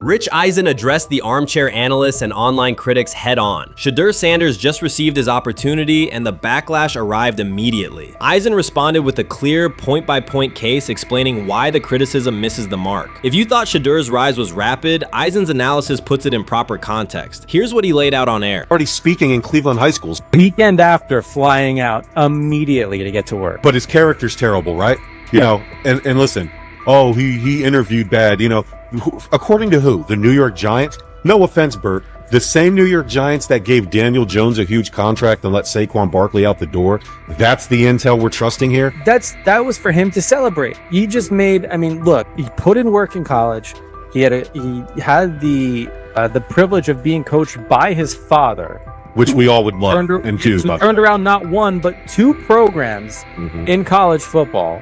Rich Eisen addressed the armchair analysts and online critics head-on. Shedeur Sanders just received his opportunity, and the backlash arrived immediately. Eisen responded with a clear, point-by-point case explaining why the criticism misses the mark. If you thought Shedeur's rise was rapid, Eisen's analysis puts it in proper context. Here's what he laid out on air. Already speaking in Cleveland high schools. Weekend after, flying out immediately to get to work. But his character's terrible, right? You know, and listen, oh, he interviewed bad, you know. According to who? The New York Giants? No offense, Bert. The same New York Giants that gave Daniel Jones a huge contract and let Saquon Barkley out the door. That's the intel we're trusting here? That was for him to celebrate. He just made, I mean, look, he put in work in college. He had the privilege of being coached by his father. Which we all would love and do. Turned around not one, but two programs in college football.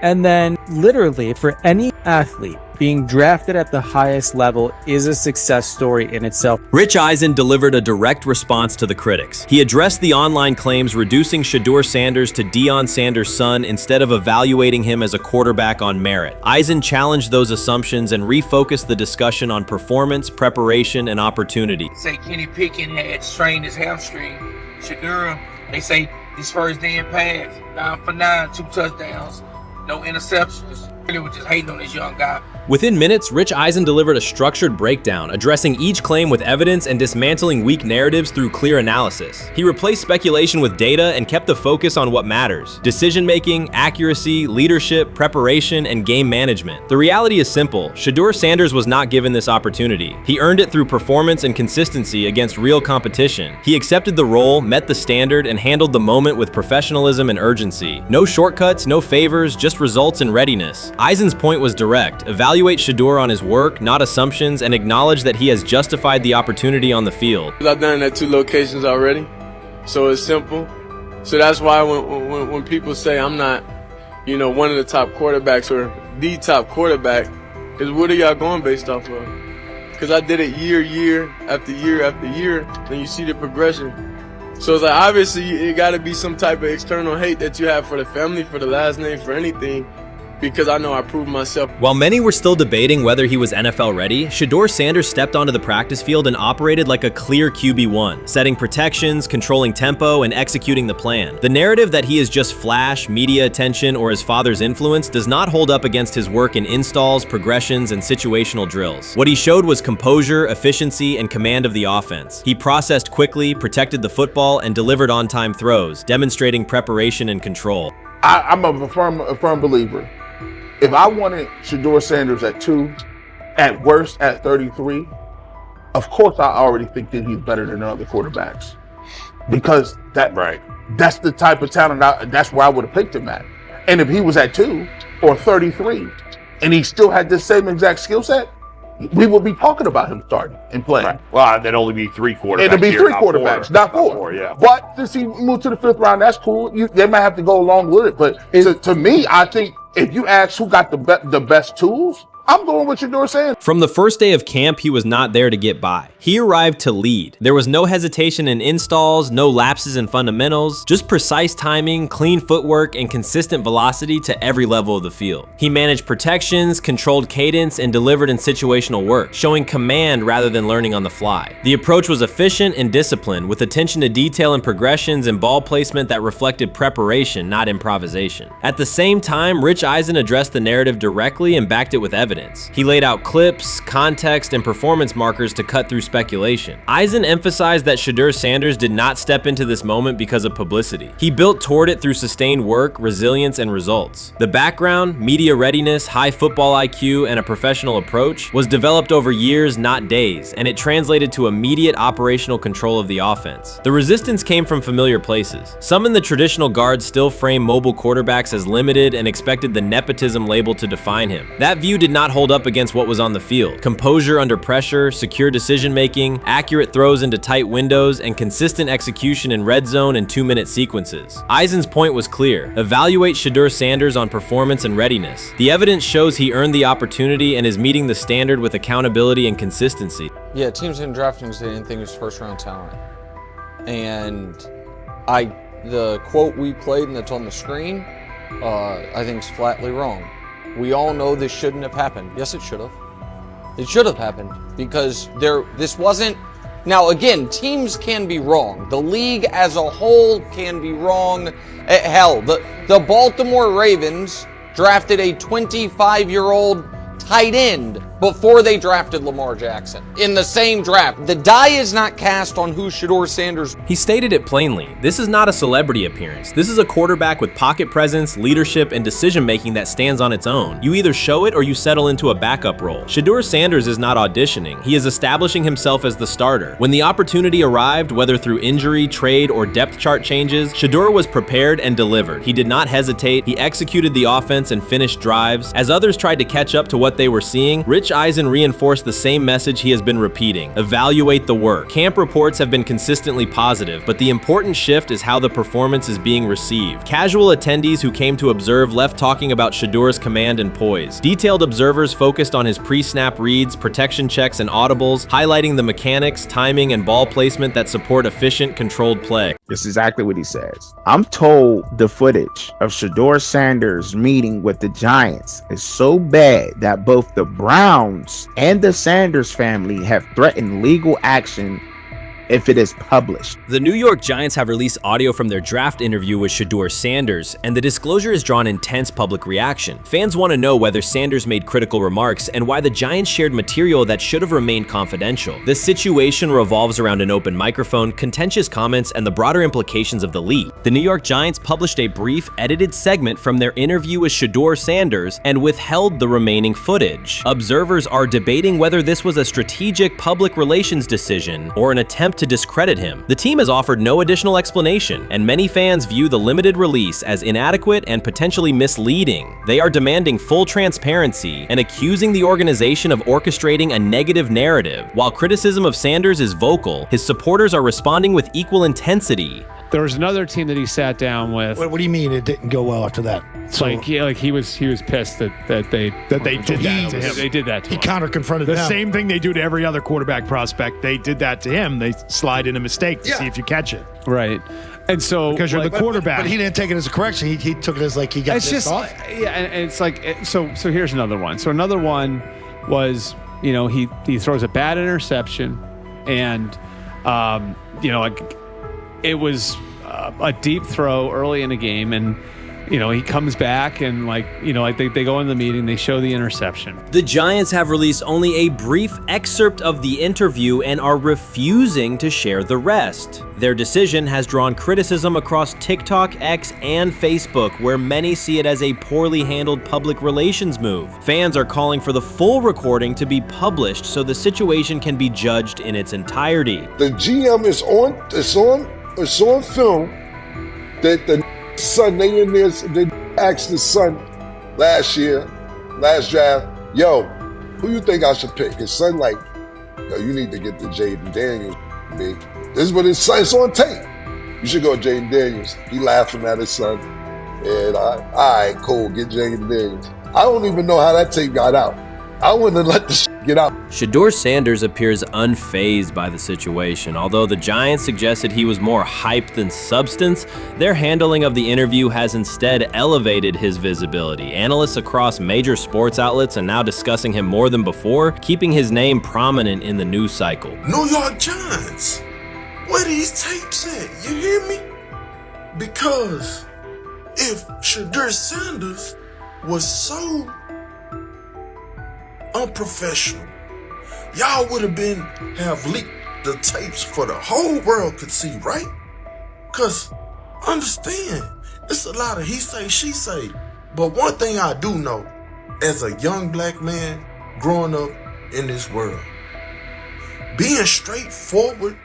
And then literally for any athlete, being drafted at the highest level is a success story in itself. Rich Eisen delivered a direct response to the critics. He addressed the online claims reducing Shedeur Sanders to Deion Sanders' son instead of evaluating him as a quarterback on merit. Eisen challenged those assumptions and refocused the discussion on performance, preparation, and opportunity. Say Kenny Pickett had strained his hamstring. Shedeur, they say his first day in pass, 9 for 9, 2 touchdowns, no interceptions. They were just hating on this young guy. Within minutes, Rich Eisen delivered a structured breakdown, addressing each claim with evidence and dismantling weak narratives through clear analysis. He replaced speculation with data and kept the focus on what matters: decision-making, accuracy, leadership, preparation, and game management. The reality is simple. Shedeur Sanders was not given this opportunity. He earned it through performance and consistency against real competition. He accepted the role, met the standard, and handled the moment with professionalism and urgency. No shortcuts, no favors, just results and readiness. Eisen's point was direct. Evaluate Shedeur on his work, not assumptions, and acknowledge that he has justified the opportunity on the field. I've done it at 2 locations already, so it's simple. So that's why when people say I'm not, you know, one of the top quarterbacks or the top quarterback, is what are y'all going based off of? Because I did it year after year after year, and you see the progression. So it's like, obviously it got to be some type of external hate that you have for the family, for the last name, for anything, because I know I proved myself. While many were still debating whether he was NFL ready, Shedeur Sanders stepped onto the practice field and operated like a clear QB1, setting protections, controlling tempo, and executing the plan. The narrative that he is just flash, media attention, or his father's influence does not hold up against his work in installs, progressions, and situational drills. What he showed was composure, efficiency, and command of the offense. He processed quickly, protected the football, and delivered on-time throws, demonstrating preparation and control. I'm a firm believer. If I wanted Shedeur Sanders at 2, at worst at 33, of course I already think that he's better than other quarterbacks. Because that's the type of talent, that's where I would have picked him at. And if he was at 2 or 33, and he still had the same exact skill set, we would be talking about him starting and playing. Right. Well, there'd only be 3 quarterbacks. It'd be 3 quarterbacks, not 4. Not 4, yeah. But since he moved to the 5th round, that's cool. They might have to go along with it. But to me, I think if you ask who got the best tools, I'm going with Shedeur Sanders. From the first day of camp, he was not there to get by. He arrived to lead. There was no hesitation in installs, no lapses in fundamentals, just precise timing, clean footwork, and consistent velocity to every level of the field. He managed protections, controlled cadence, and delivered in situational work, showing command rather than learning on the fly. The approach was efficient and disciplined, with attention to detail and progressions and ball placement that reflected preparation, not improvisation. At the same time, Rich Eisen addressed the narrative directly and backed it with evidence. He laid out clips, context, and performance markers to cut through speculation. Eisen emphasized that Shedeur Sanders did not step into this moment because of publicity. He built toward it through sustained work, resilience, and results. The background, media readiness, high football IQ, and a professional approach was developed over years, not days, and it translated to immediate operational control of the offense. The resistance came from familiar places. Some in the traditional guard still framed mobile quarterbacks as limited and expected the nepotism label to define him. That view did not hold up against what was on the field: composure under pressure, secure decision-making, accurate throws into tight windows, and consistent execution in red zone and 2-minute sequences. Eisen's point was clear: evaluate Shedeur Sanders on performance and readiness. The evidence shows he earned the opportunity and is meeting the standard with accountability and consistency. Yeah, teams didn't draft him because they didn't think he was first-round talent. And the quote we played and that's on the screen, I think is flatly wrong. We all know this shouldn't have happened. Yes, it should have. It should have happened because this wasn't. Now, again, teams can be wrong. The league as a whole can be wrong. Hell, the Baltimore Ravens drafted a 25-year-old tight end before they drafted Lamar Jackson in the same draft. The die is not cast on who Shedeur Sanders. He stated it plainly. This is not a celebrity appearance. This is a quarterback with pocket presence, leadership, and decision-making that stands on its own. You either show it or you settle into a backup role. Shedeur Sanders is not auditioning. He is establishing himself as the starter. When the opportunity arrived, whether through injury, trade, or depth chart changes, Shedeur was prepared and delivered. He did not hesitate. He executed the offense and finished drives. As others tried to catch up to what they were seeing, Rich Eisen reinforced the same message he has been repeating: evaluate the work. Camp reports have been consistently positive, but the important shift is how the performance is being received. Casual attendees who came to observe left talking about Shedeur's command and poise. Detailed observers focused on his pre-snap reads, protection checks, and audibles, highlighting the mechanics, timing, and ball placement that support efficient, controlled play. This is exactly what he says. I'm told the footage of Shedeur Sanders meeting with the Giants is so bad that both the Browns and the Sanders family have threatened legal action if it is published. The New York Giants have released audio from their draft interview with Shedeur Sanders, and the disclosure has drawn intense public reaction. Fans want to know whether Sanders made critical remarks and why the Giants shared material that should have remained confidential. The situation revolves around an open microphone, contentious comments, and the broader implications of the leak. The New York Giants published a brief, edited segment from their interview with Shedeur Sanders and withheld the remaining footage. Observers are debating whether this was a strategic public relations decision or an attempt to discredit him. The team has offered no additional explanation, and many fans view the limited release as inadequate and potentially misleading. They are demanding full transparency and accusing the organization of orchestrating a negative narrative. While criticism of Sanders is vocal, his supporters are responding with equal intensity. There was another team that he sat down with. What do you mean it didn't go well after that? So, he was pissed that they did that to him. They did that to him. He counter-confronted the them. same thing they do to every other quarterback prospect. They did that to him. They slide in a mistake to see if you catch it. Right. And so because you're the quarterback. But he didn't take it as a correction. He took it as like he got pissed off. Yeah, and it's like so here's another one. So another one was, he throws a bad interception, and it was a deep throw early in the game, and he comes back and they go in the meeting, they show the interception. The Giants have released only a brief excerpt of the interview and are refusing to share the rest. Their decision has drawn criticism across TikTok, X, and Facebook, where many see it as a poorly handled public relations move. Fans are calling for the full recording to be published so the situation can be judged in its entirety. The GM is on film that the son, they asked the son last draft, yo, who you think I should pick? His son like, yo, you need to get the Jaden Daniels, big. This is what his son, it's on tape. You should go Jaden Daniels. He laughing at his son. And all right, cool, get Jaden Daniels. I don't even know how that tape got out. I wouldn't have let the shit get out. Shedeur Sanders appears unfazed by the situation. Although the Giants suggested he was more hype than substance, their handling of the interview has instead elevated his visibility. Analysts across major sports outlets are now discussing him more than before, keeping his name prominent in the news cycle. New York Giants, where these tapes at? You hear me? Because if Shedeur Sanders was so unprofessional, y'all would have leaked the tapes for the whole world could see, right? Cause understand, it's a lot of he say, she say. But one thing I do know, as a young black man growing up in this world, being straightforward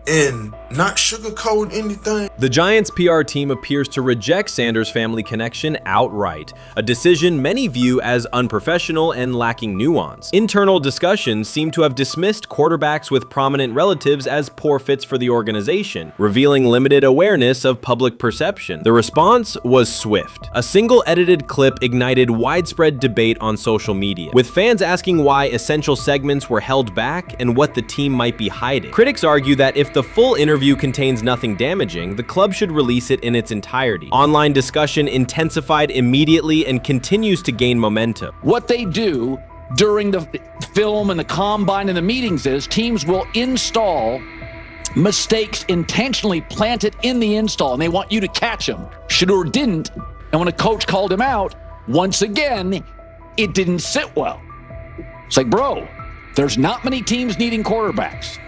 and not sugarcoat anything. The Giants' PR team appears to reject Sanders' family connection outright, a decision many view as unprofessional and lacking nuance. Internal discussions seem to have dismissed quarterbacks with prominent relatives as poor fits for the organization, revealing limited awareness of public perception. The response was swift. A single edited clip ignited widespread debate on social media, with fans asking why essential segments were held back and what the team might be hiding. Critics argue that if the full interview contains nothing damaging, the club should release it in its entirety. Online discussion intensified immediately and continues to gain momentum. What they do during the film and the combine and the meetings is teams will install mistakes intentionally planted in the install, and they want you to catch them. Shedeur didn't, and when a coach called him out, once again, it didn't sit well. It's like, bro, there's not many teams needing quarterbacks,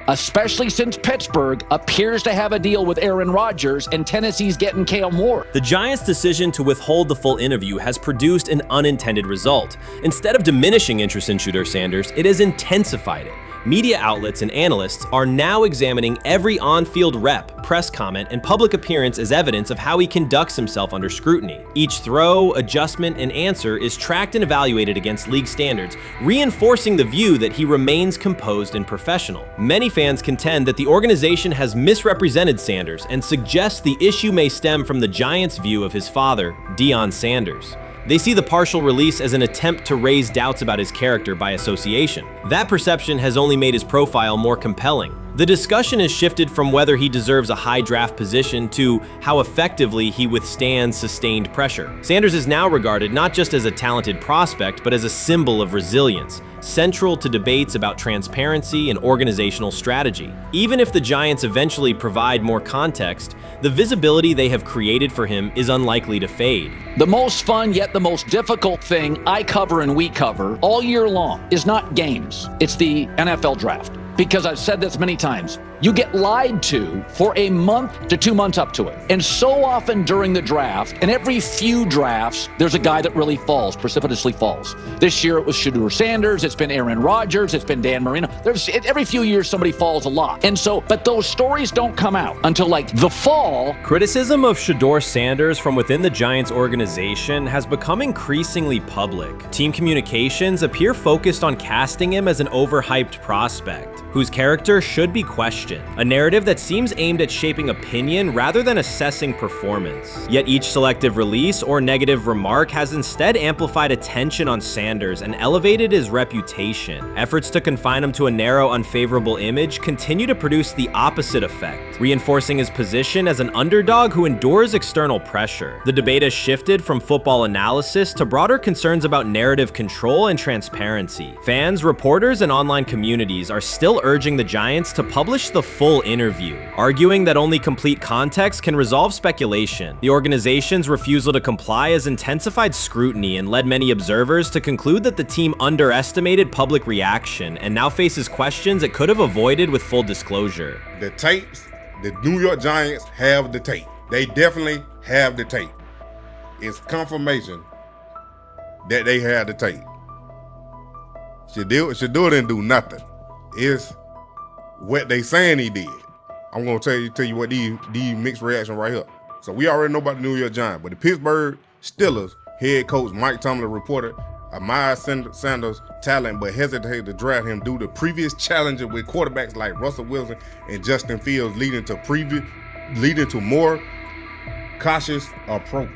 especially since Pittsburgh appears to have a deal with Aaron Rodgers and Tennessee's getting Kale Moore. The Giants' decision to withhold the full interview has produced an unintended result. Instead of diminishing interest in Shedeur Sanders, it has intensified it. Media outlets and analysts are now examining every on-field rep, press comment, and public appearance as evidence of how he conducts himself under scrutiny. Each throw, adjustment, and answer is tracked and evaluated against league standards, reinforcing the view that he remains composed and professional. Many fans contend that the organization has misrepresented Sanders and suggest the issue may stem from the Giants' view of his father, Deion Sanders. They see the partial release as an attempt to raise doubts about his character by association. That perception has only made his profile more compelling. The discussion has shifted from whether he deserves a high draft position to how effectively he withstands sustained pressure. Sanders is now regarded not just as a talented prospect, but as a symbol of resilience, central to debates about transparency and organizational strategy. Even if the Giants eventually provide more context, the visibility they have created for him is unlikely to fade. The most fun yet the most difficult thing I cover and we cover all year long is not games, it's the NFL draft. Because I've said this many times, you get lied to for a month to 2 months up to it. And so often during the draft, and every few drafts, there's a guy that really falls, precipitously falls. This year it was Shedeur Sanders, it's been Aaron Rodgers, it's been Dan Marino. Every few years somebody falls a lot. And so, but those stories don't come out until like the fall. Criticism of Shedeur Sanders from within the Giants organization has become increasingly public. Team communications appear focused on casting him as an overhyped prospect, whose character should be questioned. A narrative that seems aimed at shaping opinion rather than assessing performance. Yet each selective release or negative remark has instead amplified attention on Sanders and elevated his reputation. Efforts to confine him to a narrow, unfavorable image continue to produce the opposite effect, reinforcing his position as an underdog who endures external pressure. The debate has shifted from football analysis to broader concerns about narrative control and transparency. Fans, reporters, and online communities are still urging the Giants to publish the full interview, arguing that only complete context can resolve speculation. The organization's refusal to comply has intensified scrutiny and led many observers to conclude that the team underestimated public reaction and now faces questions it could have avoided with full disclosure. The tapes, the New York Giants have the tape. They definitely have the tape. It's confirmation that they have the tape. Shedeur didn't do nothing. It's what they saying he did. I'm gonna tell you what these mixed reaction right here. So we already know about the New York Giants, but the Pittsburgh Steelers head coach Mike Tomlin reported Miles Sanders' talent, but hesitated to draft him due to previous challenges with quarterbacks like Russell Wilson and Justin Fields, leading to more cautious approach.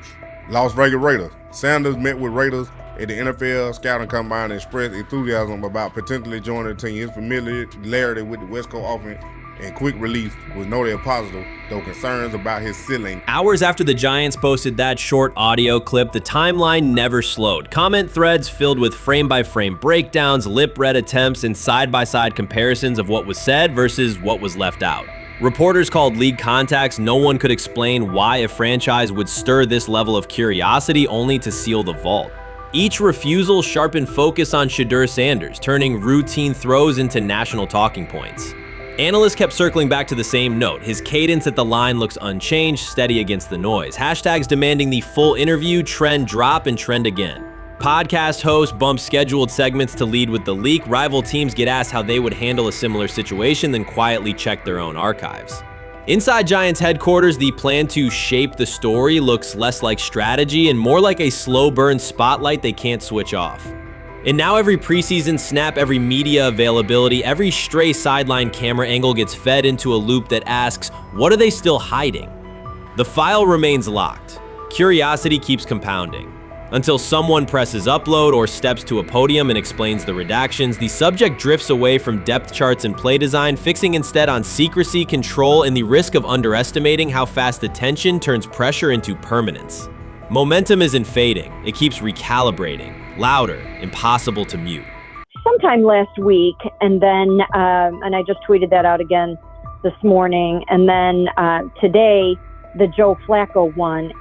Las Vegas Raiders. Sanders met with Raiders at the NFL scouting combine and expressed enthusiasm about potentially joining the team. His familiarity with the West Coast offense and quick release was noted positive, though concerns about his ceiling. Hours after the Giants posted that short audio clip, the timeline never slowed. Comment threads filled with frame-by-frame breakdowns, lip-read attempts, and side-by-side comparisons of what was said versus what was left out. Reporters called league contacts. No one could explain why a franchise would stir this level of curiosity only to seal the vault. Each refusal sharpened focus on Shedeur Sanders, turning routine throws into national talking points. Analysts kept circling back to the same note. His cadence at the line looks unchanged, steady against the noise. Hashtags demanding the full interview, trend drop, and trend again. Podcast hosts bump scheduled segments to lead with the leak. Rival teams get asked how they would handle a similar situation, then quietly check their own archives. Inside Giants headquarters, the plan to shape the story looks less like strategy and more like a slow burn spotlight they can't switch off. And now every preseason snap, every media availability, every stray sideline camera angle gets fed into a loop that asks, what are they still hiding? The file remains locked. Curiosity keeps compounding. Until someone presses upload or steps to a podium and explains the redactions, the subject drifts away from depth charts and play design, fixing instead on secrecy, control, and the risk of underestimating how fast attention turns pressure into permanence. Momentum isn't fading, it keeps recalibrating. louder, impossible to mute. Sometime last week, and then and I just tweeted that out again this morning, and then today the Joe Flacco one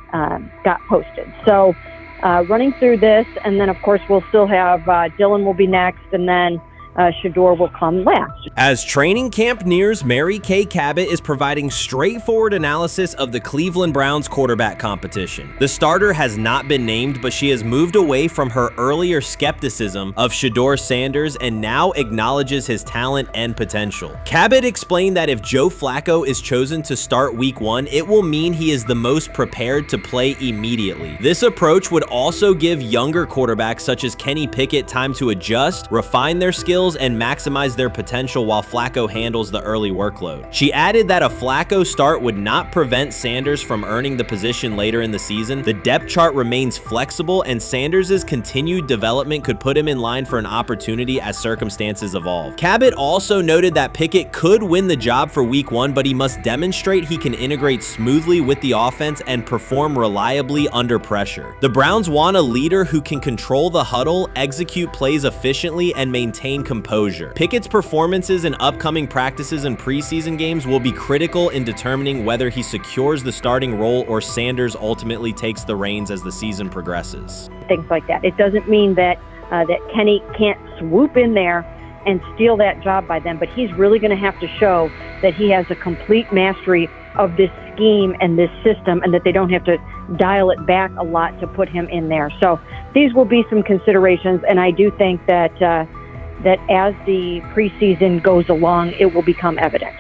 got posted. So running through this, and then of course we'll still have Dylan will be next, and then Shedeur will come last. As training camp nears, Mary Kay Cabot is providing straightforward analysis of the Cleveland Browns quarterback competition. The starter has not been named, but she has moved away from her earlier skepticism of Shedeur Sanders and now acknowledges his talent and potential. Cabot explained that if Joe Flacco is chosen to start week 1, it will mean he is the most prepared to play immediately. This approach would also give younger quarterbacks such as Kenny Pickett time to adjust, refine their skills, and maximize their potential while Flacco handles the early workload. She added that a Flacco start would not prevent Sanders from earning the position later in the season. The depth chart remains flexible, and Sanders' continued development could put him in line for an opportunity as circumstances evolve. Cabot also noted that Pickett could win the job for week 1, but he must demonstrate he can integrate smoothly with the offense and perform reliably under pressure. The Browns want a leader who can control the huddle, execute plays efficiently, and maintain composure. Pickett's performances in upcoming practices and preseason games will be critical in determining whether he secures the starting role or Sanders ultimately takes the reins as the season progresses. Things like that. It doesn't mean that that Kenny can't swoop in there and steal that job by them, but he's really going to have to show that he has a complete mastery of this scheme and this system, and that they don't have to dial it back a lot to put him in there. So these will be some considerations, and I do think that that as the preseason goes along, it will become evident.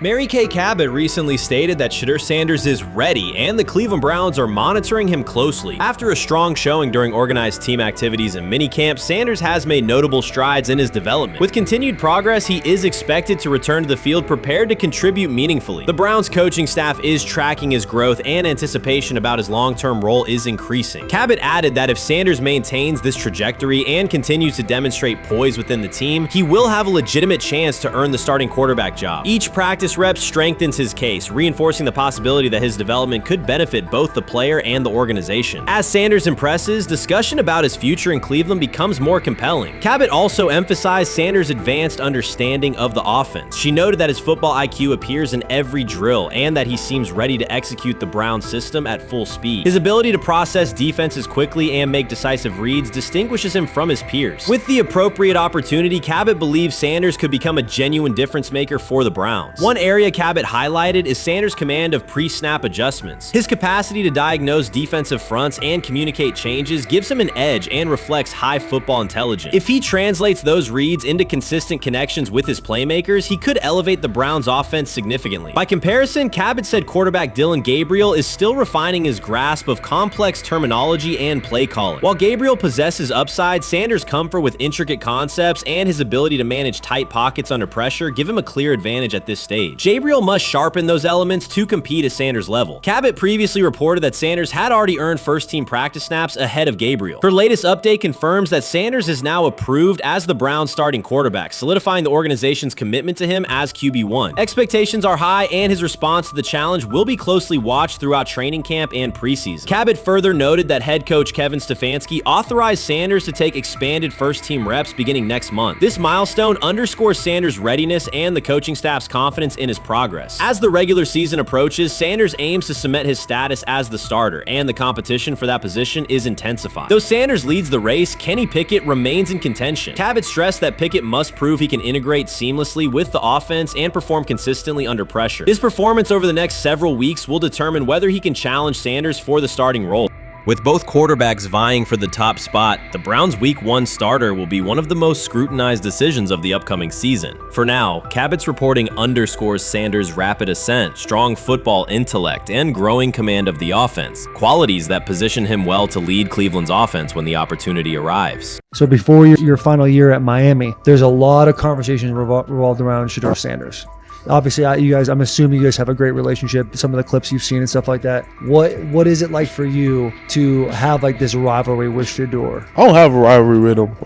Mary Kay Cabot recently stated that Shedeur Sanders is ready, and the Cleveland Browns are monitoring him closely. After a strong showing during organized team activities and minicamp, Sanders has made notable strides in his development. With continued progress, he is expected to return to the field prepared to contribute meaningfully. The Browns coaching staff is tracking his growth, and anticipation about his long-term role is increasing. Cabot added that if Sanders maintains this trajectory and continues to demonstrate poise within the team, he will have a legitimate chance to earn the starting quarterback job. Each practice rep strengthens his case, reinforcing the possibility that his development could benefit both the player and the organization. As Sanders impresses, discussion about his future in Cleveland becomes more compelling. Cabot also emphasized Sanders' advanced understanding of the offense. She noted that his football IQ appears in every drill and that he seems ready to execute the Browns system at full speed. His ability to process defenses quickly and make decisive reads distinguishes him from his peers. With the appropriate opportunity, Cabot believes Sanders could become a genuine difference maker for the Browns. One area Cabot highlighted is Sanders' command of pre-snap adjustments. His capacity to diagnose defensive fronts and communicate changes gives him an edge and reflects high football intelligence. If he translates those reads into consistent connections with his playmakers, he could elevate the Browns' offense significantly. By comparison, Cabot said quarterback Dillon Gabriel is still refining his grasp of complex terminology and play calling. While Gabriel possesses upside, Sanders' comfort with intricate concepts and his ability to manage tight pockets under pressure give him a clear advantage at this stage. Gabriel must sharpen those elements to compete at Sanders' level. Cabot previously reported that Sanders had already earned first-team practice snaps ahead of Gabriel. Her latest update confirms that Sanders is now approved as the Browns' starting quarterback, solidifying the organization's commitment to him as QB1. Expectations are high, and his response to the challenge will be closely watched throughout training camp and preseason. Cabot further noted that head coach Kevin Stefanski authorized Sanders to take expanded first-team reps beginning next month. This milestone underscores Sanders' readiness and the coaching staff's confidence in his progress. As the regular season approaches, Sanders aims to cement his status as the starter, and the competition for that position is intensified. Though Sanders leads the race, Kenny Pickett remains in contention. Cabot stressed that Pickett must prove he can integrate seamlessly with the offense and perform consistently under pressure. His performance over the next several weeks will determine whether he can challenge Sanders for the starting role. With both quarterbacks vying for the top spot, the Browns' Week 1 starter will be one of the most scrutinized decisions of the upcoming season. For now, Cabot's reporting underscores Sanders' rapid ascent, strong football intellect, and growing command of the offense, qualities that position him well to lead Cleveland's offense when the opportunity arrives. So before your final year at Miami, there's a lot of conversations revolved around Shedeur Sanders. Obviously, I'm assuming you guys have a great relationship. Some of the clips you've seen and stuff like that. What is it like for you to have like this rivalry with Shedeur? I don't have a rivalry with him.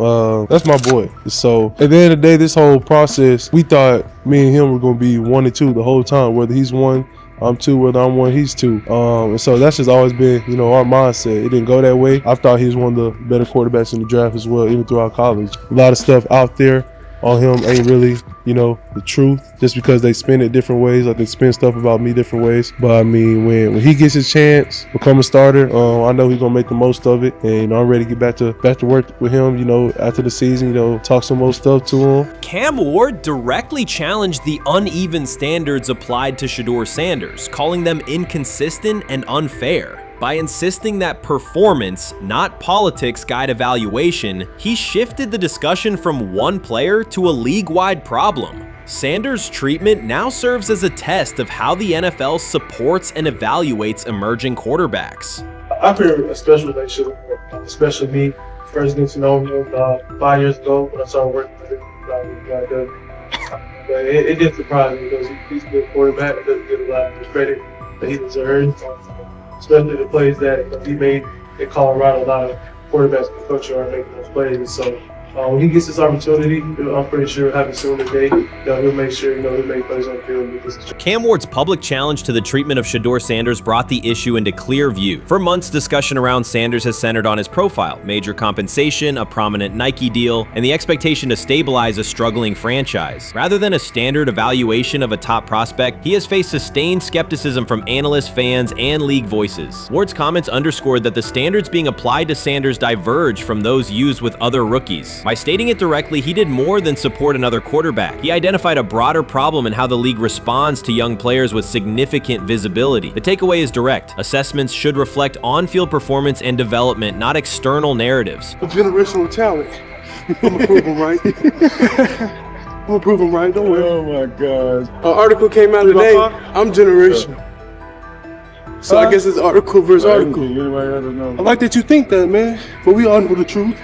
That's my boy. So at the end of the day, this whole process, we thought me and him were going to be 1 and 2 the whole time. Whether he's 1 I'm 2, whether I'm 1, he's 2. And so that's just always been, our mindset. It didn't go that way. I thought he was one of the better quarterbacks in the draft as well, even throughout college. A lot of stuff out there on him ain't really, the truth, just because they spin it different ways. Like they spin stuff about me different ways. But I mean, when he gets his chance, become a starter, I know he's gonna make the most of it. And I'm ready to get back to work with him, after the season, talk some more stuff to him. Cam Ward directly challenged the uneven standards applied to Shedeur Sanders, calling them inconsistent and unfair. By insisting that performance, not politics, guide evaluation, he shifted the discussion from one player to a league-wide problem. Sanders' treatment now serves as a test of how the NFL supports and evaluates emerging quarterbacks. I feel a special relationship with him, especially me. First getting to know him 5 years ago when I started working with him. But it did surprise me because he's a good quarterback. It doesn't get a lot of credit that he deserves. Especially the plays that he made in Colorado. A lot of quarterbacks in the country are making those plays. So when he gets this opportunity, I'm pretty sure he'll have it soon today. He'll make sure he'll make plays on the field. Cam Ward's public challenge to the treatment of Shedeur Sanders brought the issue into clear view. For months, discussion around Sanders has centered on his profile, major compensation, a prominent Nike deal, and the expectation to stabilize a struggling franchise. Rather than a standard evaluation of a top prospect, he has faced sustained skepticism from analysts, fans, and league voices. Ward's comments underscored that the standards being applied to Sanders diverge from those used with other rookies. By stating it directly, he did more than support another quarterback. He identified a broader problem in how the league responds to young players with significant visibility. The takeaway is direct. Assessments should reflect on-field performance and development, not external narratives. A generational talent. I'm gonna prove him right. I'm gonna prove him right. Don't worry. Oh my God. An article came out today. I'm generational. So I guess it's article versus article. I like that you think that, man. But we all know the truth.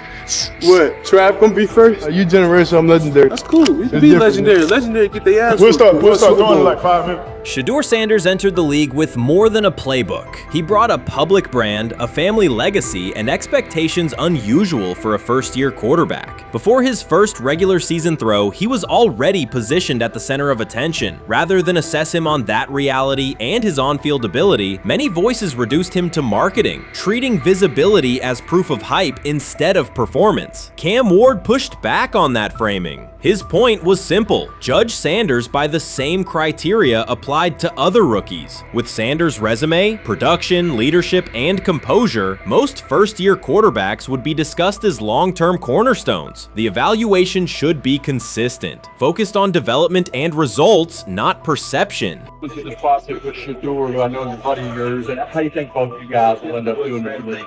What? Trav gonna be first? You generational, I'm legendary. That's cool. We can be legendary. Legendary, get their ass. We'll start going in like 5 minutes. Shedeur Sanders entered the league with more than a playbook. He brought a public brand, a family legacy, and expectations unusual for a first-year quarterback. Before his first regular season throw, he was already positioned at the center of attention. Rather than assess him on that reality and his on-field ability, many voices reduced him to marketing, treating visibility as proof of hype instead of performance. Cam Ward pushed back on that framing. His point was simple: judge Sanders by the same criteria applied to other rookies. With Sanders' resume, production, leadership, and composure, most first-year quarterbacks would be discussed as long-term cornerstones. The evaluation should be consistent, focused on development and results, not perception. This is the process with Shedeur, who I know is a buddy of yours, and how do you think both of you guys will end up doing it?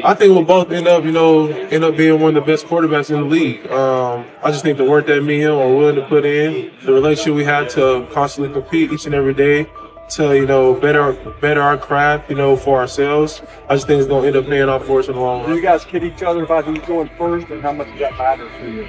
I think we'll both end up being one of the best quarterbacks in the league. I just think the work that me and him are willing to put in, the relationship we have to constantly compete each and every day, to better our craft, for ourselves. I just think it's gonna end up paying off for us in the long run. Do you guys kid each other about who's going first and how much does that matter to you?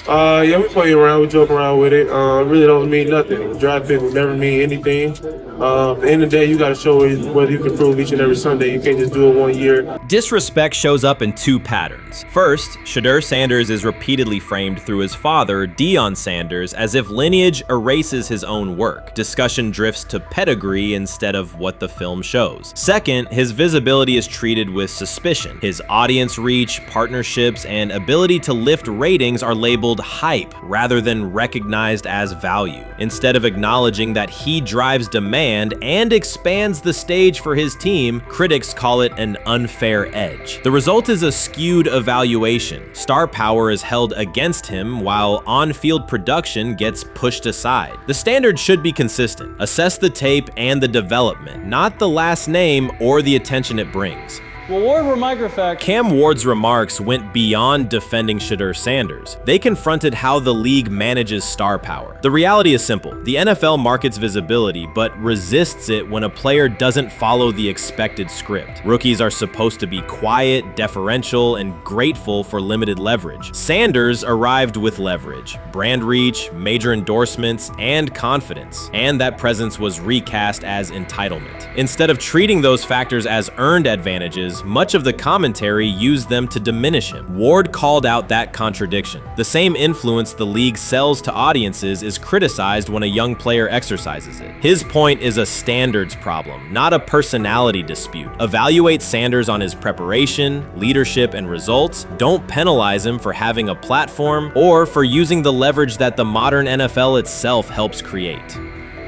Yeah, we play around, we joke around with it. Really don't mean nothing. The draft pick will never mean anything. At the end of the day, you got to show whether you can prove each and every Sunday. You can't just do it 1 year. Disrespect shows up in two patterns. First, Shedeur Sanders is repeatedly framed through his father, Deion Sanders, as if lineage erases his own work. Discussion drifts to pedigree instead of what the film shows. Second, his visibility is treated with suspicion. His audience reach, partnerships, and ability to lift ratings are labeled hype rather than recognized as value. Instead of acknowledging that he drives demand and expands the stage for his team, critics call it an unfair edge. The result is a skewed evaluation. Star power is held against him while on-field production gets pushed aside. The standard should be consistent. Assess the tape and the development, not the last name or the attention it brings. Well, Ward were microfacts. Cam Ward's remarks went beyond defending Shedeur Sanders. They confronted how the league manages star power. The reality is simple. The NFL markets visibility, but resists it when a player doesn't follow the expected script. Rookies are supposed to be quiet, deferential, and grateful for limited leverage. Sanders arrived with leverage, brand reach, major endorsements, and confidence. And that presence was recast as entitlement. Instead of treating those factors as earned advantages, is, much of the commentary used them to diminish him. Ward called out that contradiction. The same influence the league sells to audiences is criticized when a young player exercises it. His point is a standards problem, not a personality dispute. Evaluate Sanders on his preparation, leadership, and results. Don't penalize him for having a platform or for using the leverage that the modern NFL itself helps create.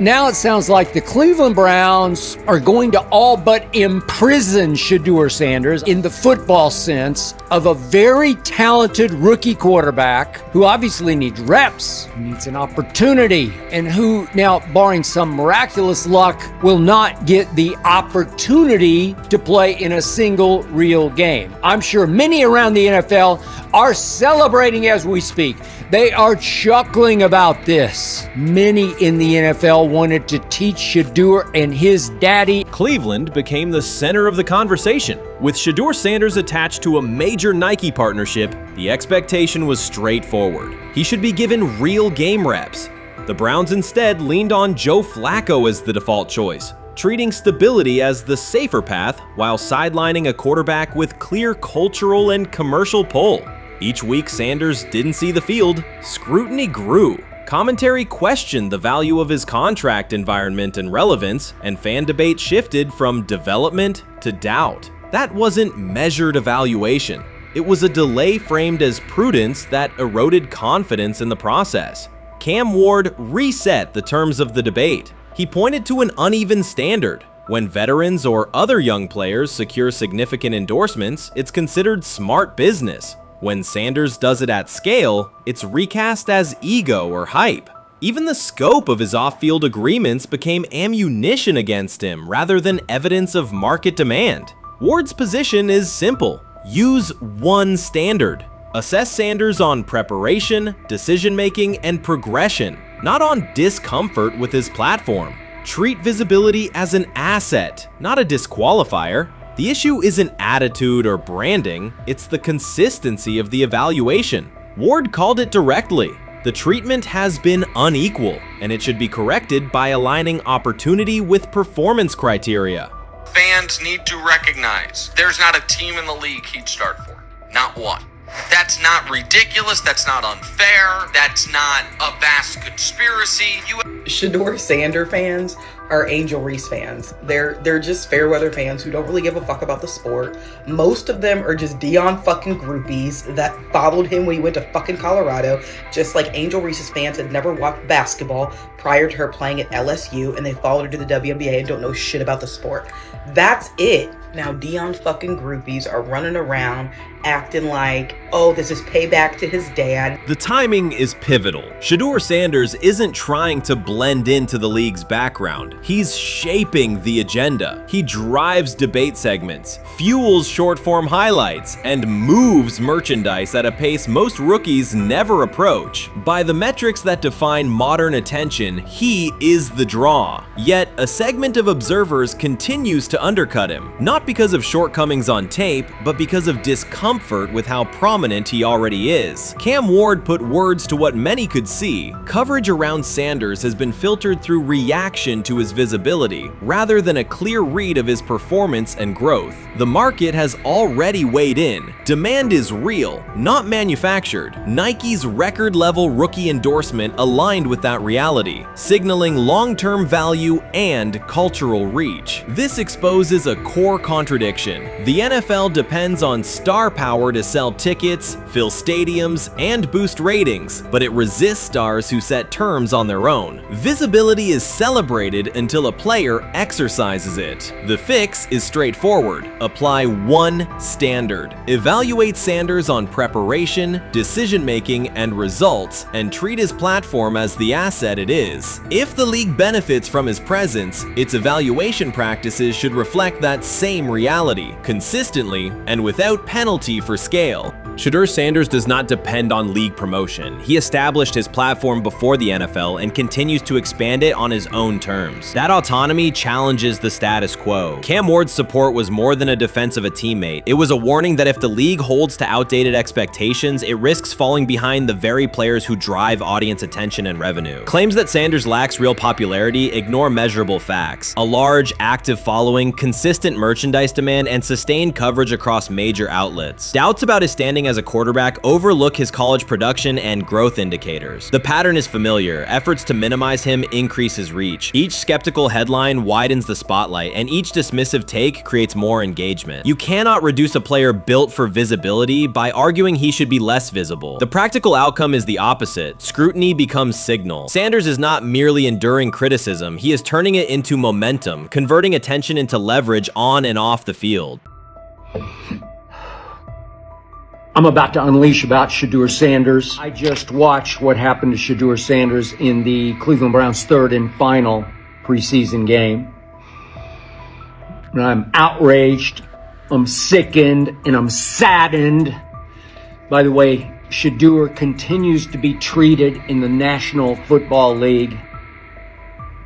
Now it sounds like the Cleveland Browns are going to all but imprison Shedeur Sanders in the football sense of a very talented rookie quarterback who obviously needs reps, needs an opportunity, and who now, barring some miraculous luck, will not get the opportunity to play in a single real game. I'm sure many around the NFL are celebrating as we speak. They are chuckling about this. Many in the NFL wanted to teach Shedeur and his daddy. Cleveland became the center of the conversation. With Shedeur Sanders attached to a major Nike partnership, the expectation was straightforward. He should be given real game reps. The Browns instead leaned on Joe Flacco as the default choice, treating stability as the safer path while sidelining a quarterback with clear cultural and commercial pull. Each week Sanders didn't see the field, scrutiny grew. Commentary questioned the value of his contract environment and relevance, and fan debate shifted from development to doubt. That wasn't measured evaluation. It was a delay framed as prudence that eroded confidence in the process. Cam Ward reset the terms of the debate. He pointed to an uneven standard. When veterans or other young players secure significant endorsements, it's considered smart business. When Sanders does it at scale, it's recast as ego or hype. Even the scope of his off-field agreements became ammunition against him rather than evidence of market demand. Ward's position is simple. Use one standard. Assess Sanders on preparation, decision-making, and progression, not on discomfort with his platform. Treat visibility as an asset, not a disqualifier. The issue isn't attitude or branding, it's the consistency of the evaluation. Ward called it directly. The treatment has been unequal, and it should be corrected by aligning opportunity with performance criteria. Fans need to recognize there's not a team in the league he'd start for. Not one. That's not ridiculous, that's not unfair, that's not a vast conspiracy. Shedeur Sanders fans are Angel Reese fans. They're just fair weather fans who don't really give a fuck about the sport. Most of them are just Dion fucking groupies that followed him when he went to fucking Colorado, just like Angel Reese's fans had never watched basketball prior to her playing at LSU, and they followed her to the WNBA and don't know shit about the sport. That's it. Now Dion fucking groupies are running around acting like, oh, this is payback to his dad. The timing is pivotal. Shedeur Sanders isn't trying to blend into the league's background. He's shaping the agenda. He drives debate segments, fuels short-form highlights, and moves merchandise at a pace most rookies never approach. By the metrics that define modern attention, he is the draw. Yet, a segment of observers continues to undercut him, not because of shortcomings on tape, but because of discomfort with how prominent he already is. Cam Ward put words to what many could see. Coverage around Sanders has been filtered through reaction to his visibility, rather than a clear read of his performance and growth. The market has already weighed in. Demand is real, not manufactured. Nike's record-level rookie endorsement aligned with that reality, signaling long-term value and cultural reach. This exposes a core contradiction. The NFL depends on star power to sell tickets, fill stadiums, and boost ratings, but it resists stars who set terms on their own. Visibility is celebrated until a player exercises it. The fix is straightforward. Apply one standard. Evaluate Sanders on preparation, decision-making, and results, and treat his platform as the asset it is. If the league benefits from his presence, its evaluation practices should reflect that same reality, consistently and without penalty for scale. Shedeur Sanders does not depend on league promotion. He established his platform before the NFL and continues to expand it on his own terms. That autonomy challenges the status quo. Cam Ward's support was more than a defense of a teammate. It was a warning that if the league holds to outdated expectations, it risks falling behind the very players who drive audience attention and revenue. Claims that Sanders lacks real popularity ignore measurable facts. A large, active following, consistent merchandise demand, and sustained coverage across major outlets. Doubts about his standing as a quarterback overlook his college production and growth indicators. The pattern is familiar. Efforts to minimize him increase his reach. Each skeptical headline widens the spotlight, and each dismissive take creates more engagement. You cannot reduce a player built for visibility by arguing he should be less visible. The practical outcome is the opposite. Scrutiny becomes signal. Sanders is not merely enduring criticism, he is turning it into momentum, converting attention into leverage on and off the field. I'm about to unleash about Shedeur Sanders. I just watched what happened to Shedeur Sanders in the Cleveland Browns' third and final preseason game. And I'm outraged, I'm sickened, and I'm saddened. By the way, Shedeur continues to be treated in the National Football League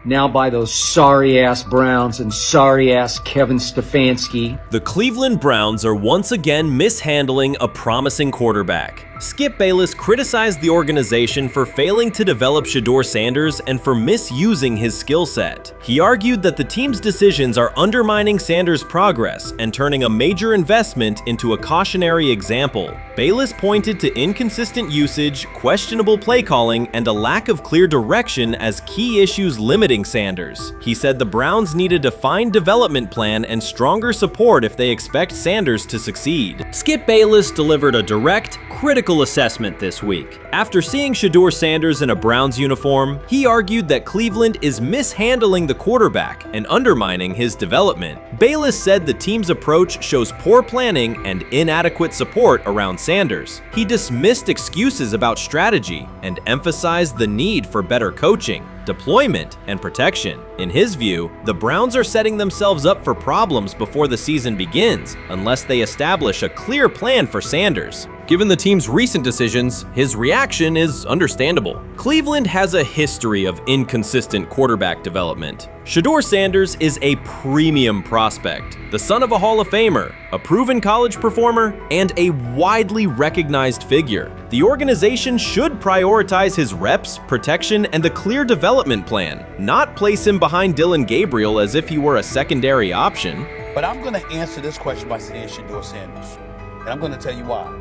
now by those sorry-ass Browns and sorry-ass Kevin Stefanski. The Cleveland Browns are once again mishandling a promising quarterback. Skip Bayless criticized the organization for failing to develop Shedeur Sanders and for misusing his skill set. He argued that the team's decisions are undermining Sanders' progress and turning a major investment into a cautionary example. Bayless pointed to inconsistent usage, questionable play calling, and a lack of clear direction as key issues limiting Sanders. He said the Browns need a defined development plan and stronger support if they expect Sanders to succeed. Skip Bayless delivered a direct, critical assessment this week. After seeing Shedeur Sanders in a Browns uniform, he argued that Cleveland is mishandling the quarterback and undermining his development. Bayless said the team's approach shows poor planning and inadequate support around Sanders. He dismissed excuses about strategy and emphasized the need for better coaching, deployment, and protection. In his view, the Browns are setting themselves up for problems before the season begins unless they establish a clear plan for Sanders. Given the team's recent decisions, his reaction is understandable. Cleveland has a history of inconsistent quarterback development. Shedeur Sanders is a premium prospect, the son of a Hall of Famer, a proven college performer, and a widely recognized figure. The organization should prioritize his reps, protection, and a clear development plan, not place him behind Dillon Gabriel as if he were a secondary option. But I'm going to answer this question by saying Shedeur Sanders, and I'm going to tell you why.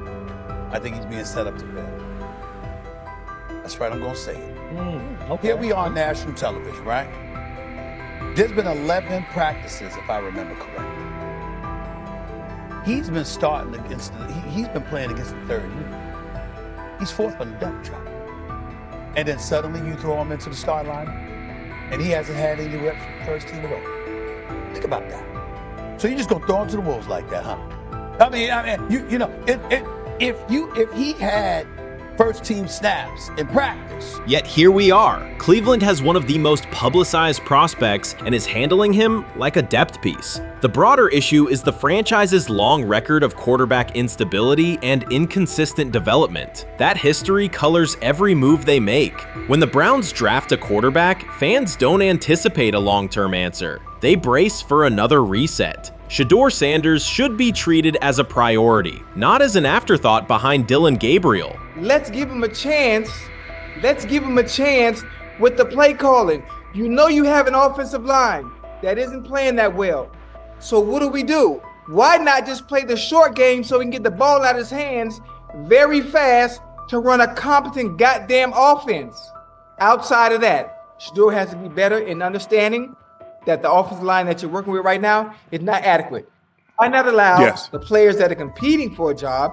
I think he's being set up to fail. That's right, I'm going to say it. Okay. Here we are on national television, right? There's been 11 practices, if I remember correctly. He's been starting against, he's been playing against the third unit. He's fourth on the depth chart. And then suddenly you throw him into the start line, and he hasn't had any reps for the first team at all. Think about that. So you're just going to throw him to the wolves like that, huh? I mean, you know, if he had first team snaps in practice. Yet here we are. Cleveland has one of the most publicized prospects and is handling him like a depth piece. The broader issue is the franchise's long record of quarterback instability and inconsistent development. That history colors every move they make. When the Browns draft a quarterback, fans don't anticipate a long-term answer. They brace for another reset. Shedeur Sanders should be treated as a priority, not as an afterthought behind Dillon Gabriel. Let's give him a chance. Let's give him a chance with the play calling. You know you have an offensive line that isn't playing that well. So what do? Why not just play the short game so he can get the ball out of his hands very fast to run a competent goddamn offense? Outside of that, Shedeur has to be better in understanding that the offensive line that you're working with right now is not adequate. Why not allow the players that are competing for a job,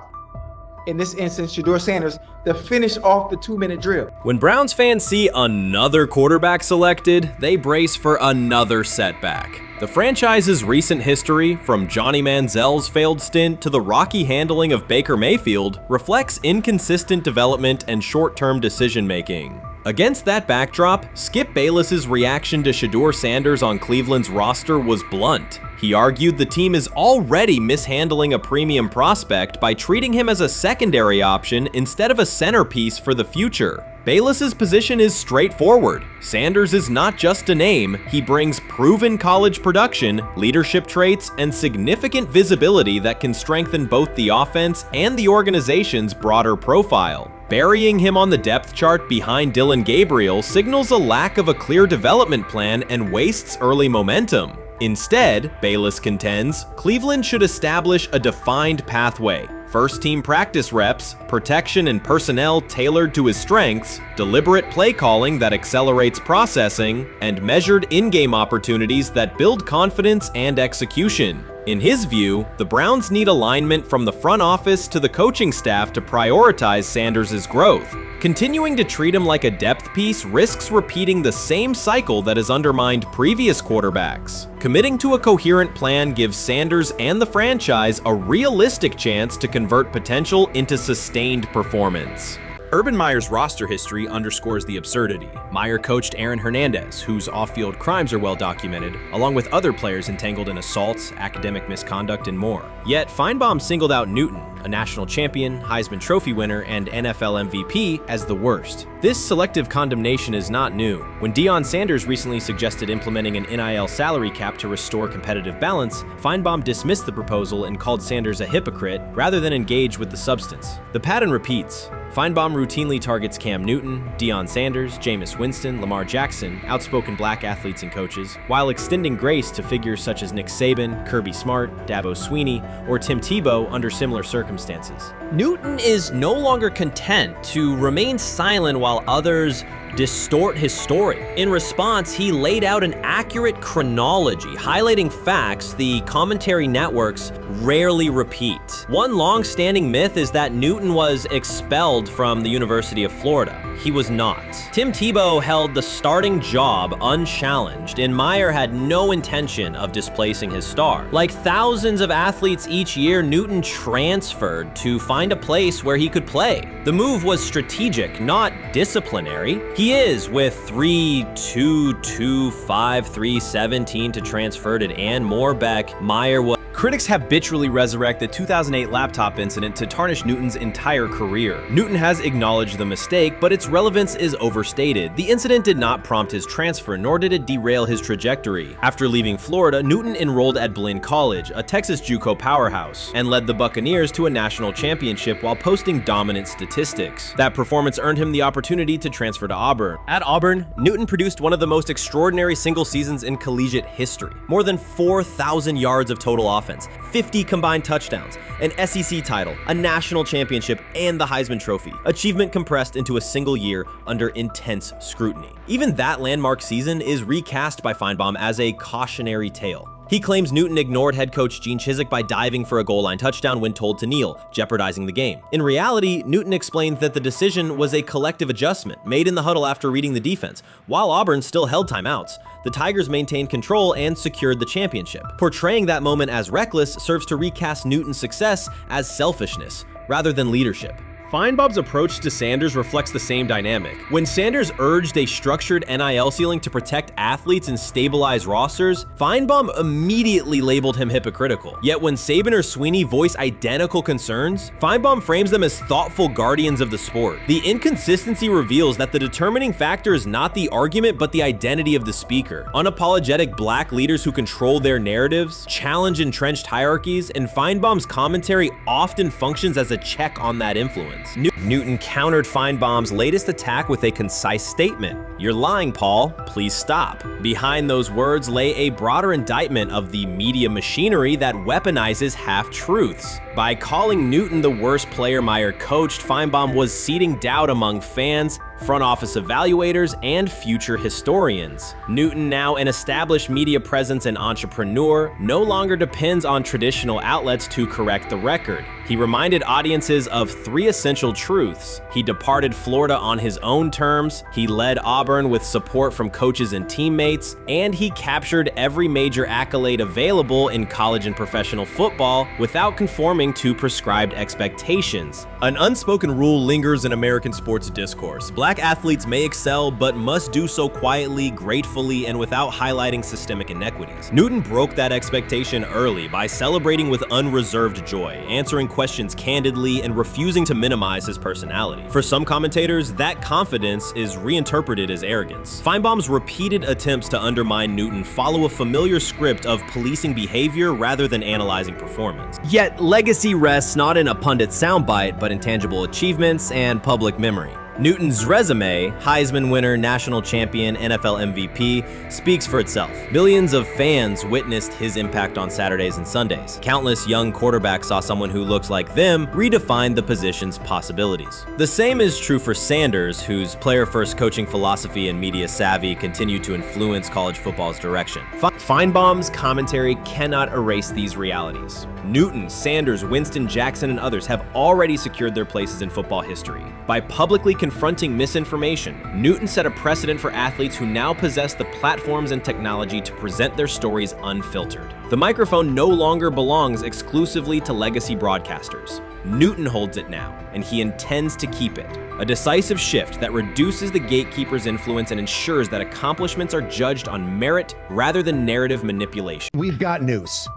in this instance, Shedeur Sanders, to finish off the 2-minute drill? When Browns fans see another quarterback selected, they brace for another setback. The franchise's recent history, from Johnny Manziel's failed stint to the rocky handling of Baker Mayfield, reflects inconsistent development and short-term decision-making. Against that backdrop, Skip Bayless's reaction to Shedeur Sanders on Cleveland's roster was blunt. He argued the team is already mishandling a premium prospect by treating him as a secondary option instead of a centerpiece for the future. Bayless's position is straightforward. Sanders is not just a name, he brings proven college production, leadership traits, and significant visibility that can strengthen both the offense and the organization's broader profile. Burying him on the depth chart behind Dillon Gabriel signals a lack of a clear development plan and wastes early momentum. Instead, Bayless contends, Cleveland should establish a defined pathway. First-team practice reps, protection and personnel tailored to his strengths, deliberate play calling that accelerates processing, and measured in-game opportunities that build confidence and execution. In his view, the Browns need alignment from the front office to the coaching staff to prioritize Sanders' growth. Continuing to treat him like a depth piece risks repeating the same cycle that has undermined previous quarterbacks. Committing to a coherent plan gives Sanders and the franchise a realistic chance to convert potential into sustained performance. Urban Meyer's roster history underscores the absurdity. Meyer coached Aaron Hernandez, whose off-field crimes are well documented, along with other players entangled in assaults, academic misconduct, and more. Yet Feinbaum singled out Newton, a national champion, Heisman Trophy winner, and NFL MVP, as the worst. This selective condemnation is not new. When Deion Sanders recently suggested implementing an NIL salary cap to restore competitive balance, Feinbaum dismissed the proposal and called Sanders a hypocrite rather than engage with the substance. The pattern repeats. Feinbaum routinely targets Cam Newton, Deion Sanders, Jameis Winston, Lamar Jackson, outspoken black athletes and coaches, while extending grace to figures such as Nick Saban, Kirby Smart, Dabo Swinney, or Tim Tebow under similar circumstances. Newton is no longer content to remain silent while others distort his story. In response, he laid out an accurate chronology, highlighting facts the commentary networks rarely repeat. One long-standing myth is that Newton was expelled from the University of Florida. He was not. Tim Tebow held the starting job unchallenged, and Meyer had no intention of displacing his star. Like thousands of athletes each year, Newton transferred to find a place where he could play. The move was strategic, not disciplinary. He is, with 3-2-2-5-3-17 to transfer it and more back, Meyer was. Critics habitually resurrect the 2008 laptop incident to tarnish Newton's entire career. Newton has acknowledged the mistake, but its relevance is overstated. The incident did not prompt his transfer, nor did it derail his trajectory. After leaving Florida, Newton enrolled at Blinn College, a Texas JUCO powerhouse, and led the Buccaneers to a national championship while posting dominant statistics. That performance earned him the opportunity to transfer to Auburn. At Auburn, Newton produced one of the most extraordinary single seasons in collegiate history. More than 4,000 yards of total offense, 50 combined touchdowns, an SEC title, a national championship, and the Heisman Trophy. Achievement compressed into a single year under intense scrutiny. Even that landmark season is recast by Feinbaum as a cautionary tale. He claims Newton ignored head coach Gene Chizik by diving for a goal line touchdown when told to kneel, jeopardizing the game. In reality, Newton explained that the decision was a collective adjustment made in the huddle after reading the defense, while Auburn still held timeouts. The Tigers maintained control and secured the championship. Portraying that moment as reckless serves to recast Newton's success as selfishness, rather than leadership. Feinbaum's approach to Sanders reflects the same dynamic. When Sanders urged a structured NIL ceiling to protect athletes and stabilize rosters, Feinbaum immediately labeled him hypocritical. Yet when Saban or Swinney voice identical concerns, Feinbaum frames them as thoughtful guardians of the sport. The inconsistency reveals that the determining factor is not the argument but the identity of the speaker. Unapologetic black leaders who control their narratives, challenge entrenched hierarchies, and Feinbaum's commentary often functions as a check on that influence. Newton countered Feinbaum's latest attack with a concise statement. "You're lying, Paul. Please stop." Behind those words lay a broader indictment of the media machinery that weaponizes half-truths. By calling Newton the worst player Meyer coached, Feinbaum was seeding doubt among fans, front office evaluators, and future historians. Newton, now an established media presence and entrepreneur, no longer depends on traditional outlets to correct the record. He reminded audiences of three essential truths. He departed Florida on his own terms, he led Auburn with support from coaches and teammates, and he captured every major accolade available in college and professional football without conforming conforming to prescribed expectations. An unspoken rule lingers in American sports discourse. Black athletes may excel, but must do so quietly, gratefully, and without highlighting systemic inequities. Newton broke that expectation early by celebrating with unreserved joy, answering questions candidly, and refusing to minimize his personality. For some commentators, that confidence is reinterpreted as arrogance. Feinbaum's repeated attempts to undermine Newton follow a familiar script of policing behavior rather than analyzing performance. Yet, legacy rests not in a pundit soundbite, but in tangible achievements and public memory. Newton's resume, Heisman winner, national champion, NFL MVP, speaks for itself. Millions of fans witnessed his impact on Saturdays and Sundays. Countless young quarterbacks saw someone who looks like them redefine the position's possibilities. The same is true for Sanders, whose player-first coaching philosophy and media savvy continue to influence college football's direction. Feinbaum's commentary cannot erase these realities. Newton, Sanders, Winston, Jackson, and others have already secured their places in football history. By publicly confronting misinformation, Newton set a precedent for athletes who now possess the platforms and technology to present their stories unfiltered. The microphone no longer belongs exclusively to legacy broadcasters. Newton holds it now, and he intends to keep it. A decisive shift that reduces the gatekeeper's influence and ensures that accomplishments are judged on merit rather than narrative manipulation. We've got news.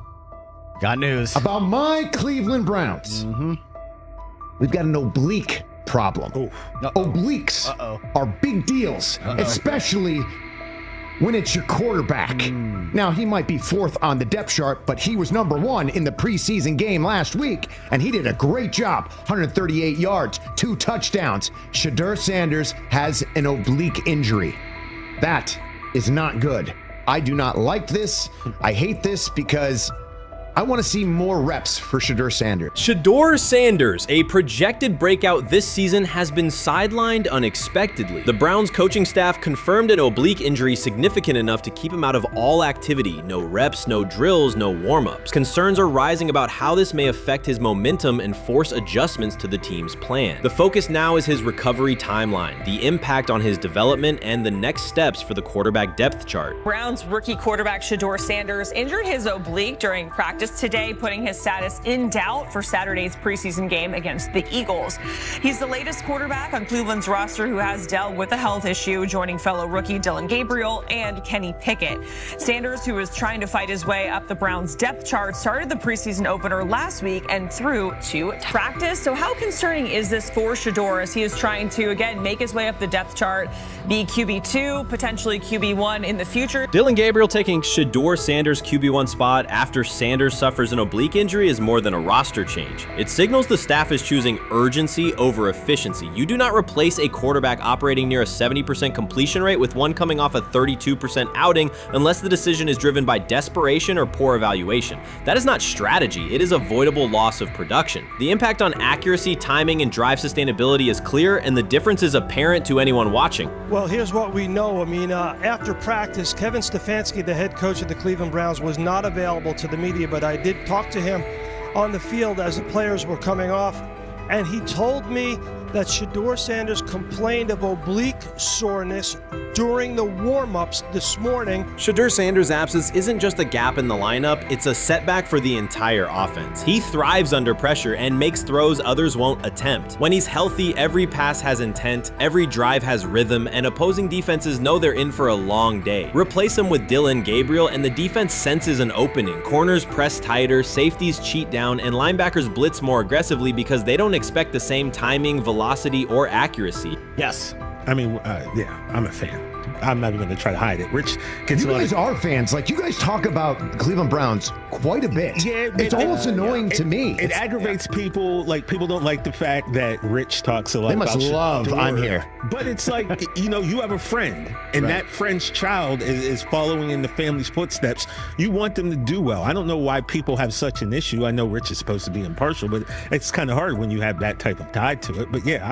Got news. About my Cleveland Browns. We've got an oblique problem. Obliques are big deals, especially when it's your quarterback. Now, he might be fourth on the depth chart, but he was number one in the preseason game last week, and he did a great job. 138 yards, 2 touchdowns. Shedeur Sanders has an oblique injury. That is not good. I do not like this. I hate this because I want to see more reps for Shedeur Sanders. Shedeur Sanders, a projected breakout this season, has been sidelined unexpectedly. The Browns coaching staff confirmed an oblique injury significant enough to keep him out of all activity. No reps, no drills, no warm-ups. Concerns are rising about how this may affect his momentum and force adjustments to the team's plan. The focus now is his recovery timeline, the impact on his development, and the next steps for the quarterback depth chart. Browns rookie quarterback Shedeur Sanders injured his oblique during practice today, putting his status in doubt for Saturday's preseason game against the Eagles. He's the latest quarterback on Cleveland's roster who has dealt with a health issue, joining fellow rookie Dillon Gabriel and Kenny Pickett. Sanders, who is trying to fight his way up the Browns' depth chart, started the preseason opener last week and threw to practice. So how concerning is this for Shedeur as he is trying to, again, make his way up the depth chart, be QB2, potentially QB1 in the future? Dillon Gabriel taking Shedeur Sanders' QB1 spot after Sanders suffers an oblique injury is more than a roster change. It signals the staff is choosing urgency over efficiency. You do not replace a quarterback operating near a 70% completion rate with one coming off a 32% outing unless the decision is driven by desperation or poor evaluation. That is not strategy, it is avoidable loss of production. The impact on accuracy, timing, and drive sustainability is clear, and the difference is apparent to anyone watching. Well, here's what we know. I mean, after practice, Kevin Stefanski, the head coach of the Cleveland Browns, was not available to the media, but I did talk to him on the field as the players were coming off, and he told me that Shedeur Sanders complained of oblique soreness during the warm-ups this morning. Shedeur Sanders' absence isn't just a gap in the lineup, it's a setback for the entire offense. He thrives under pressure and makes throws others won't attempt. When he's healthy, every pass has intent, every drive has rhythm, and opposing defenses know they're in for a long day. Replace him with Dillon Gabriel and the defense senses an opening. Corners press tighter, safeties cheat down, and linebackers blitz more aggressively because they don't expect the same timing, velocity, or accuracy. Yes. I mean, yeah, I'm a fan. I'm not even going to try to hide it. Rich, you guys are fans. Like, you guys talk about the Cleveland Browns quite a bit. Yeah, it's almost annoying to me. It aggravates people. Like, people don't like the fact that Rich talks a lot about They must love I'm here. But it's like, you have a friend, and that friend's child is following in the family's footsteps. You want them to do well. I don't know why people have such an issue. I know Rich is supposed to be impartial, but it's kind of hard when you have that type of tie to it. But yeah,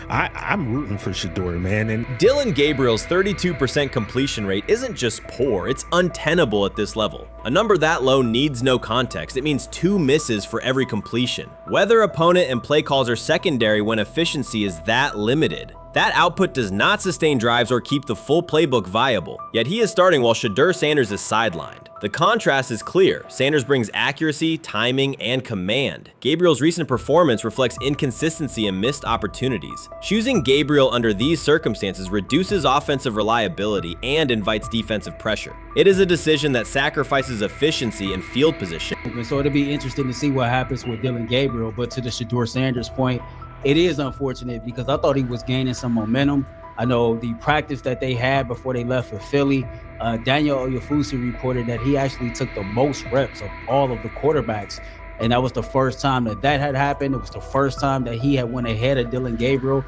I'm rooting for Shedeur, man. And Dillon Gabriel's 32% completion rate isn't just poor, it's untenable at this level. A number that low needs no context. It means 2 misses for every completion. Whether opponent and play calls are secondary when efficiency is that limited. That output does not sustain drives or keep the full playbook viable, yet he is starting while Shedeur Sanders is sidelined. The contrast is clear. Sanders brings accuracy, timing, and command. Gabriel's recent performance reflects inconsistency and missed opportunities. Choosing Gabriel under these circumstances reduces offensive reliability and invites defensive pressure. It is a decision that sacrifices efficiency and field position. So it'll be interesting to see what happens with Dillon Gabriel, but to the Shedeur Sanders point, it is unfortunate because I thought he was gaining some momentum. I know the practice that they had before they left for Philly, Daniel Oyefusi reported that he actually took the most reps of all of the quarterbacks. And that was the first time that had happened. It was the first time that he had went ahead of Dillon Gabriel,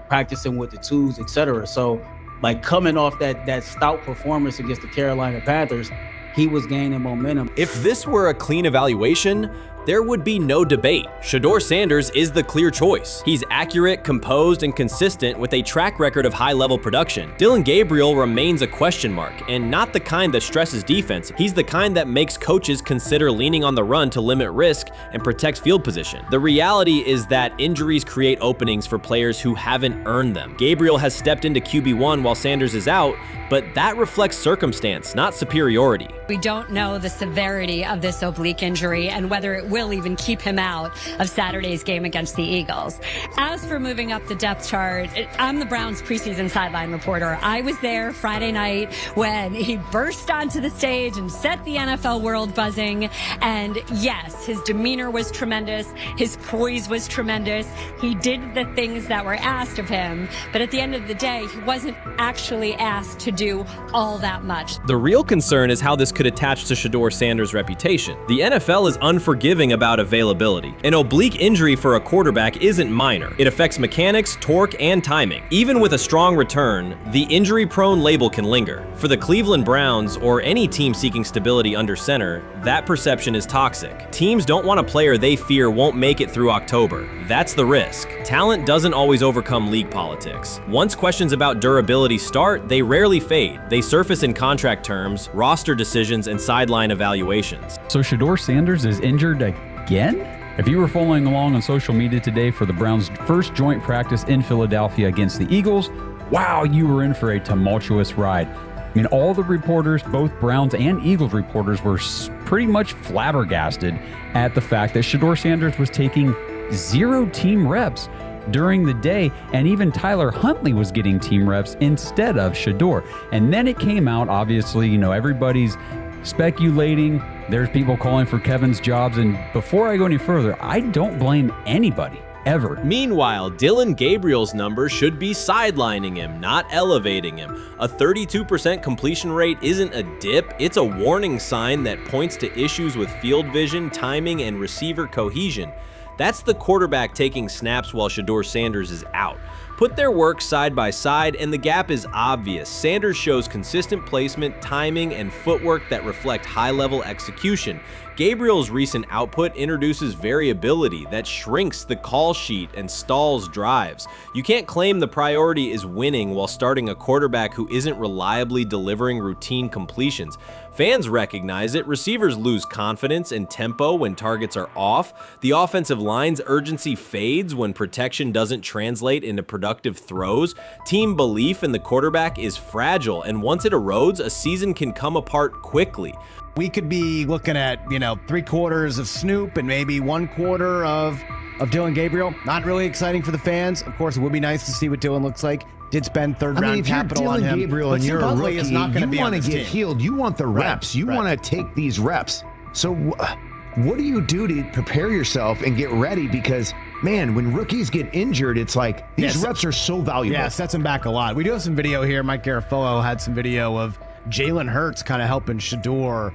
practicing with the twos, etc. So, like, coming off that stout performance against the Carolina Panthers, he was gaining momentum. If this were a clean evaluation, there would be no debate. Shedeur Sanders is the clear choice. He's accurate, composed, and consistent with a track record of high-level production. Dillon Gabriel remains a question mark, and not the kind that stresses defense. He's the kind that makes coaches consider leaning on the run to limit risk and protect field position. The reality is that injuries create openings for players who haven't earned them. Gabriel has stepped into QB1 while Sanders is out, but that reflects circumstance, not superiority. We don't know the severity of this oblique injury and whether it will even keep him out of Saturday's game against the Eagles. As for moving up the depth chart, I'm the Browns preseason sideline reporter. I was there Friday night when he burst onto the stage and set the NFL world buzzing. And yes, his demeanor was tremendous. His poise was tremendous. He did the things that were asked of him. But at the end of the day, he wasn't actually asked to do all that much. The real concern is how this could attach to Shedeur Sanders' reputation. The NFL is unforgiving about availability. An oblique injury for a quarterback isn't minor. It affects mechanics, torque, and timing. Even with a strong return, the injury-prone label can linger. For the Cleveland Browns, or any team seeking stability under center, that perception is toxic. Teams don't want a player they fear won't make it through October. That's the risk. Talent doesn't always overcome league politics. Once questions about durability start, they rarely fade. They surface in contract terms, roster decisions, and sideline evaluations. So Shedeur Sanders is injured again? If you were following along on social media today for the Browns' first joint practice in Philadelphia against the Eagles, wow, you were in for a tumultuous ride. I mean, all the reporters, both Browns and Eagles reporters, were pretty much flabbergasted at the fact that Shedeur Sanders was taking 0 team reps during the day, and even Tyler Huntley was getting team reps instead of Shedeur. And then it came out, obviously, everybody's speculating. There's people calling for Kevin's jobs, and before I go any further, I don't blame anybody, ever. Meanwhile, Dillon Gabriel's numbers should be sidelining him, not elevating him. A 32% completion rate isn't a dip, it's a warning sign that points to issues with field vision, timing, and receiver cohesion. That's the quarterback taking snaps while Shedeur Sanders is out. Put their work side by side and the gap is obvious. Sanders shows consistent placement, timing, and footwork that reflect high-level execution. Gabriel's recent output introduces variability that shrinks the call sheet and stalls drives. You can't claim the priority is winning while starting a quarterback who isn't reliably delivering routine completions. Fans recognize it, receivers lose confidence and tempo when targets are off, the offensive line's urgency fades when protection doesn't translate into productive throws, team belief in the quarterback is fragile, and once it erodes, a season can come apart quickly. We could be looking at, 3/4 of Snoop and maybe 1/4 of Dillon Gabriel. Not really exciting for the fans. Of course, it would be nice to see what Dillon looks like. Did spend third-round capital on him. If you're Dillon Gabriel and you're a rookie, is not you be want to get team. healed. You want the reps. You want to take these reps. So what do you do to prepare yourself and get ready? Because, man, when rookies get injured, it's like these reps are so valuable. Yeah, sets them back a lot. We do have some video here. Mike Garafolo had some video of Jalen Hurts kind of helping Shedeur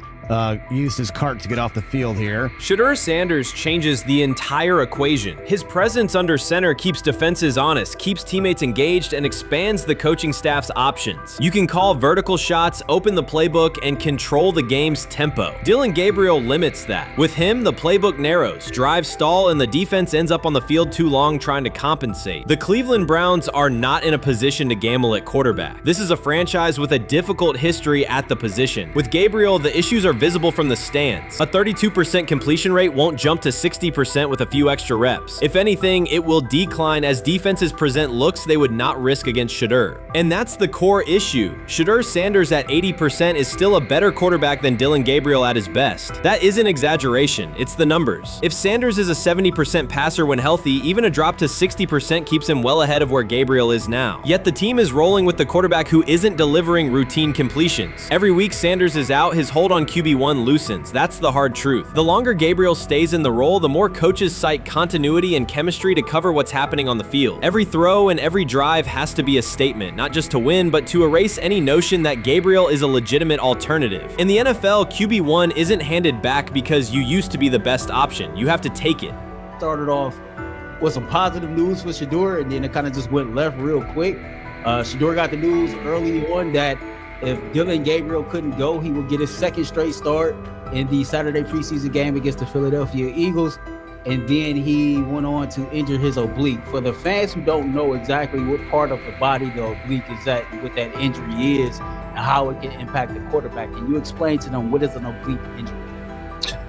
used his cart to get off the field here. Shedeur Sanders changes the entire equation. His presence under center keeps defenses honest, keeps teammates engaged, and expands the coaching staff's options. You can call vertical shots, open the playbook, and control the game's tempo. Dillon Gabriel limits that. With him, the playbook narrows, drives stall, and the defense ends up on the field too long trying to compensate. The Cleveland Browns are not in a position to gamble at quarterback. This is a franchise with a difficult history at the position. With Gabriel, the issues are visible from the stands. A 32% completion rate won't jump to 60% with a few extra reps. If anything, it will decline as defenses present looks they would not risk against Shedeur. And that's the core issue. Shedeur Sanders at 80% is still a better quarterback than Dillon Gabriel at his best. That isn't exaggeration, it's the numbers. If Sanders is a 70% passer when healthy, even a drop to 60% keeps him well ahead of where Gabriel is now. Yet the team is rolling with the quarterback who isn't delivering routine completions. Every week Sanders is out, his hold on QB1 loosens. That's the hard truth. The longer Gabriel stays in the role, the more coaches cite continuity and chemistry to cover what's happening on the field. Every throw and every drive has to be a statement, not just to win, but to erase any notion that Gabriel is a legitimate alternative. In the NFL, QB1 isn't handed back because you used to be the best option. You have to take it. Started off with some positive news for Shedeur, and then it kind of just went left real quick. Shedeur got the news early on that if Dillon Gabriel couldn't go, he would get his second straight start in the Saturday preseason game against the Philadelphia Eagles. And then he went on to injure his oblique. For the fans who don't know exactly what part of the body the oblique is at and what that injury is and how it can impact the quarterback, can you explain to them what is an oblique injury?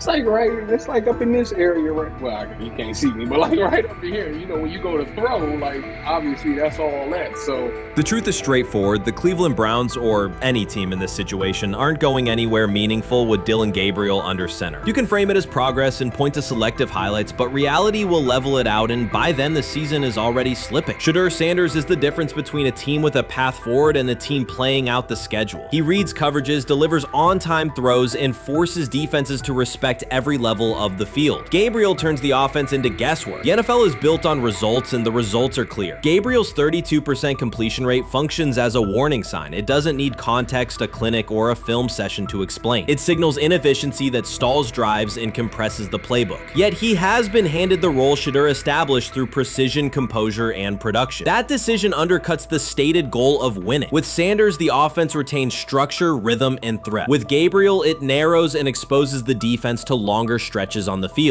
It's like up in this area, right? Well, you can't see me, but like right up in here, you know, when you go to throw, like obviously that's all that. So the truth is straightforward. The Cleveland Browns, or any team in this situation, aren't going anywhere meaningful with Dillon Gabriel under center. You can frame it as progress and point to selective highlights, but reality will level it out, and by then the season is already slipping. Shedeur Sanders is the difference between a team with a path forward and the team playing out the schedule. He reads coverages, delivers on-time throws, and forces defenses to respect every level of the field. Gabriel turns the offense into guesswork. The NFL is built on results, and the results are clear. Gabriel's 32% completion rate functions as a warning sign. It doesn't need context, a clinic, or a film session to explain. It signals inefficiency that stalls drives and compresses the playbook. Yet he has been handed the role Shedeur established through precision, composure, and production. That decision undercuts the stated goal of winning. With Sanders, the offense retains structure, rhythm, and threat. With Gabriel, it narrows and exposes the defense to longer stretches on the field.